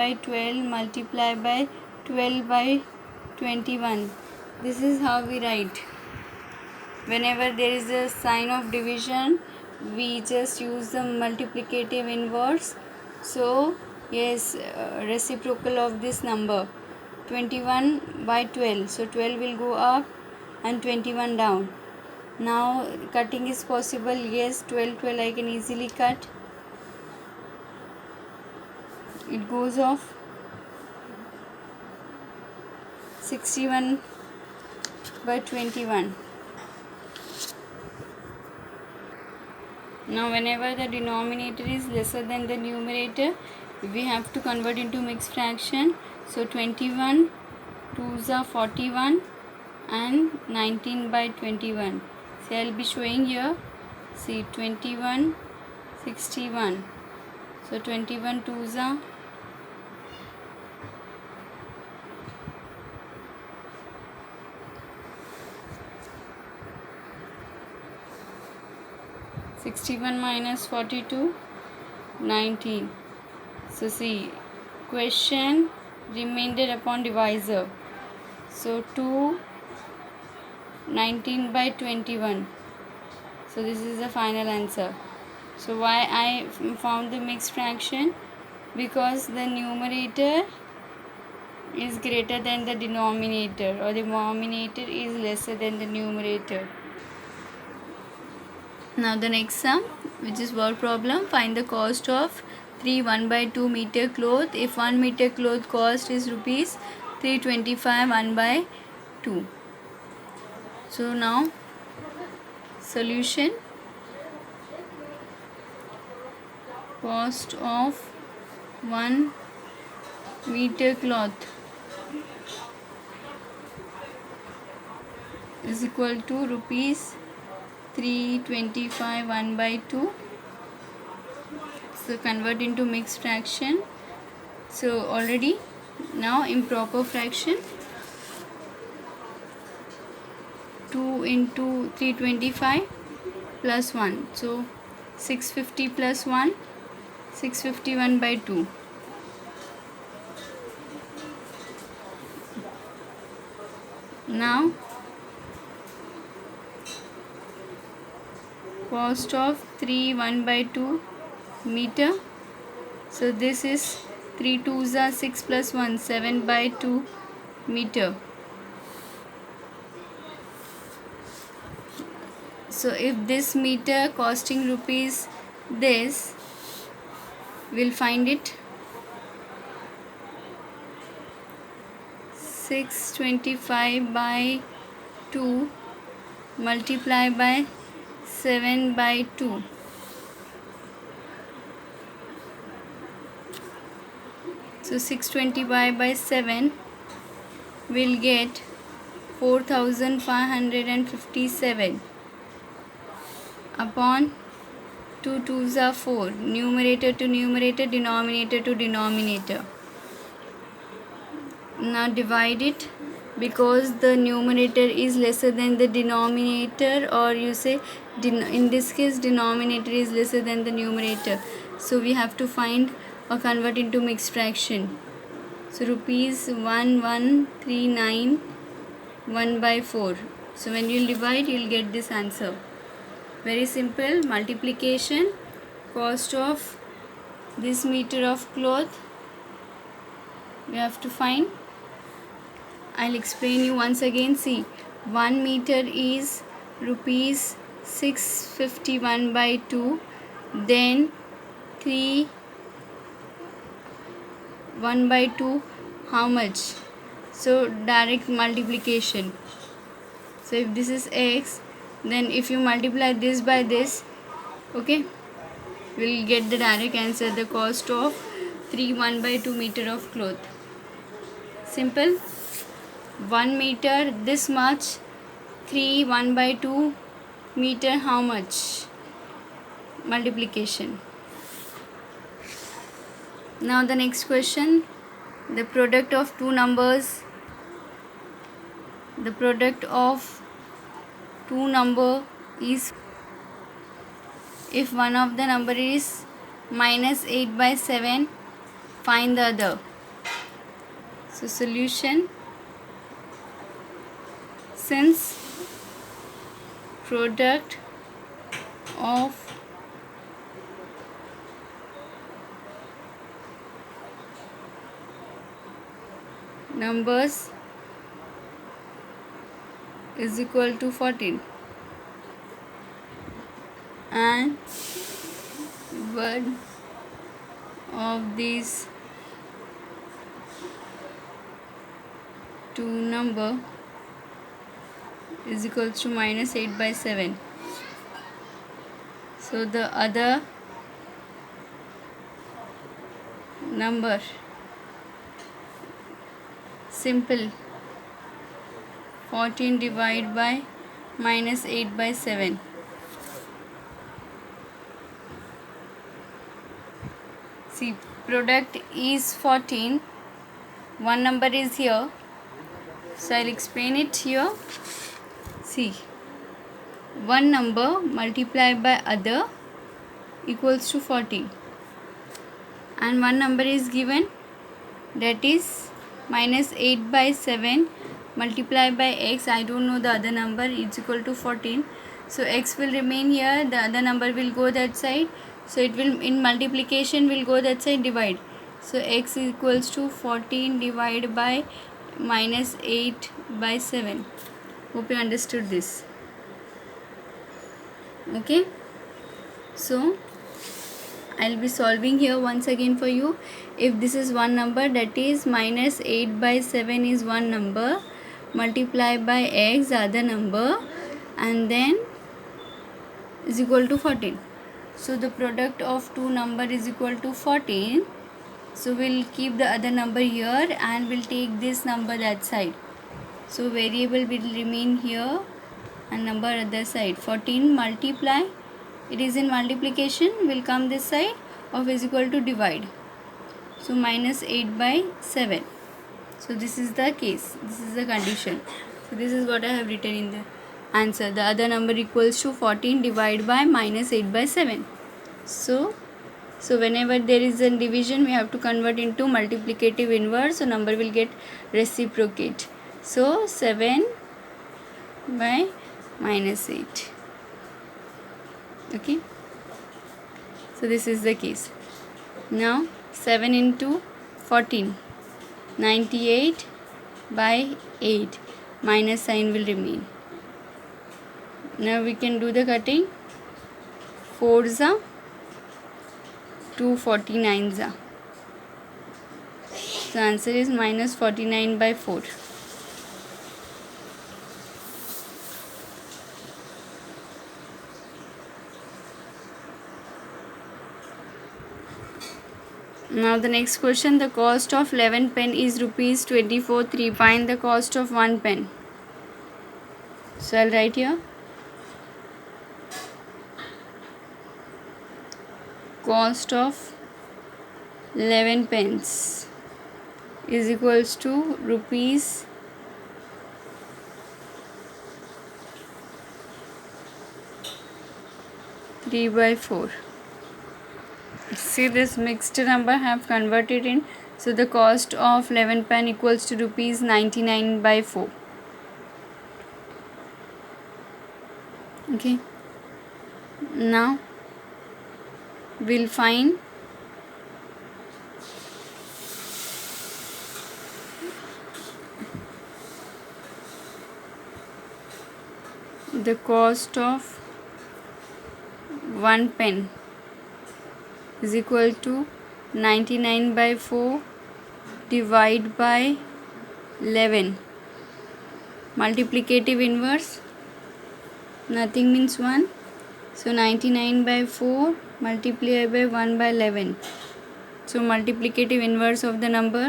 by 12 multiply by 12 by 21. This is how we write. Whenever there is a sign of division, we just use the multiplicative inverse. So yes, reciprocal of this number 21 by 12. So 12 will go up and 21 down. Now cutting is possible. Yes, 12 I can easily cut. It goes off 61 by 21. Now whenever the denominator is lesser than the numerator, we have to convert into mixed fraction. So 21 2s are 41 and 19 by 21. So I'll be showing here. See, 21 61. So 21 2s are 61 minus 42 19. So see, question remainder upon divisor. So 2 19 by 21. So this is the final answer. So why I found the mixed fraction? Because the numerator is greater than the denominator, or the denominator is lesser than the numerator. Now the next sum, which is word problem. Find the cost of 3 1/2 meter cloth if 1 meter cloth cost is rupees 325 1/2. So now solution. Cost of 1 meter cloth is equal to rupees 325 1/2. So convert into mixed fraction. So already now improper fraction. 2 into 325 plus 1. So 650 plus 1, 651 by 2. Now cost of 3 1/2 meter. So this is 3 2s are 6 plus 1 7/2 meter. So if this meter costing rupees this, we'll find it 625 by 2 multiply by 7/2. So 625 by 7 will get 4557 upon 2 2s are 4, numerator to numerator, denominator to denominator. Now divide it, because the numerator is lesser than the denominator, or you say in this case denominator is lesser than the numerator. So we have to find or convert into mixed fraction. So rupees 1139 1/4. So when you divide, you'll get this answer. Very simple. Multiplication. Cost of this meter of cloth we have to find. I'll explain you once again. See, 1 meter is rupees 651/2. Then 3 1/2, how much? So direct multiplication. So if this is x, then if you multiply this by this, okay, we'll get the direct answer, the cost of 3 1/2 meter of cloth. Simple. 1 meter this much, 3 1/2 meter how much? Multiplication. Now the next question, the product of two numbers. The product of two number is, if one of the number is -8/7, find the other. So solution, since product of numbers is equal to 14 and one of these two number is equal to minus 8/7. So the other number, simple, 14 divided by minus 8/7. See, product is 14, one number is here, so I'll explain it here. See, one number multiplied by other equals to 14, and one number is given, that is minus 8/7 multiplied by x. I don't know the other number, it's equal to 14, so x will remain here, the other number will go that side, so it will, in multiplication will go that side, divide, so x is equals to 14 divided by minus 8/7. Hope you understood this. Okay, so I'll be solving here once again for you. If this is one number, that is minus 8/7 is one number, multiplied by x other number, and then is equal to 14. So the product of two number is equal to 14. So we'll keep the other number here and we'll take this number that side. So variable will remain here and number other side. 14 multiply, it is in multiplication, will come this side, of is equal to divide. So minus 8/7. So this is the case, this is the condition. So this is what I have written in the answer. The other number equals to 14 divided by minus 8/7. So whenever there is a division, we have to convert into multiplicative inverse, so number will get reciprocate. So 7 by minus 8. Okay, so this is the case. Now 7 into 14, 98 by 8, minus sign will remain. Now we can do the cutting. 4s are 249s are. So answer is minus 49/4. Now the next question, the cost of 11 pen is rupees 24.3. Find the cost of 1 pen. So I'll write here. Cost of 11 pence is equals to rupees 3/4. See, this mixed number have converted in, so the cost of 11 pen equals to rupees 99/4. Okay, now we'll find the cost of 1 pen is equal to 99/4 divided by 11. Multiplicative inverse, nothing means 1. So 99/4 multiplied by 1/11. So multiplicative inverse of the number,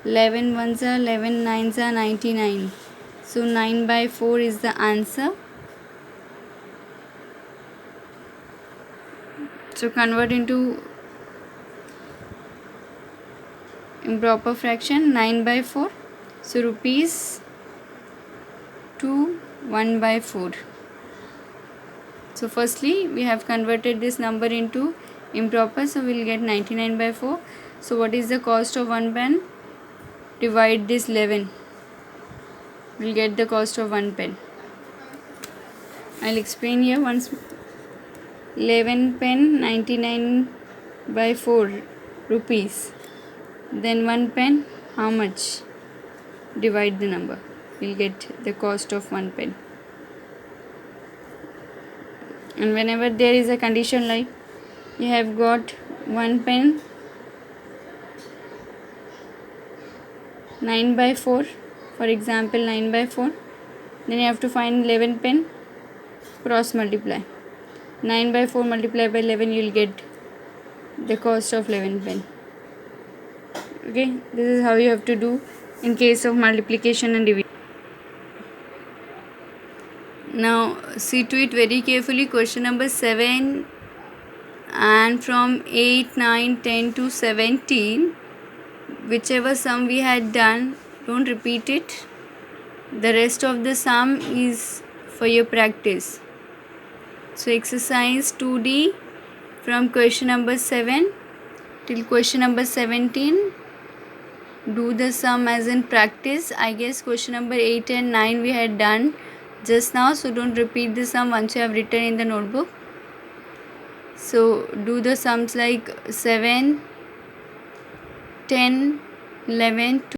11 ones are 11, 9s are 99. So 9/4 is the answer. So convert into improper fraction, 9/4. So rupees 2 1/4. So firstly we have converted this number into improper, so we'll get 99/4. So what is the cost of 1 pen? divide this 11. We'll get the cost of 1 pen. I'll explain here once. 11 pen 99 by 4 rupees. Then 1 pen, how much? Divide the number. We'll get the cost of 1 pen. And whenever there is a condition like you have got 1 pen 9 by 4, for example 9 by 4, then you have to find 11 pen, cross multiply. 9 by 4 multiplied by 11, you will get the cost of 11 pen. Okay, this is how you have to do in case of multiplication and division. Now see to it very carefully. Question number 7 and from 8, 9, 10 to 17, whichever sum we had done, don't repeat it. The rest of the sum is for your practice. So exercise 2D from question number 7 till question number 17. Do the sum as in practice. I guess question number 8 and 9 we had done just now, so don't repeat the sum once you have written in the notebook. So do the sums like 7, 10, 11,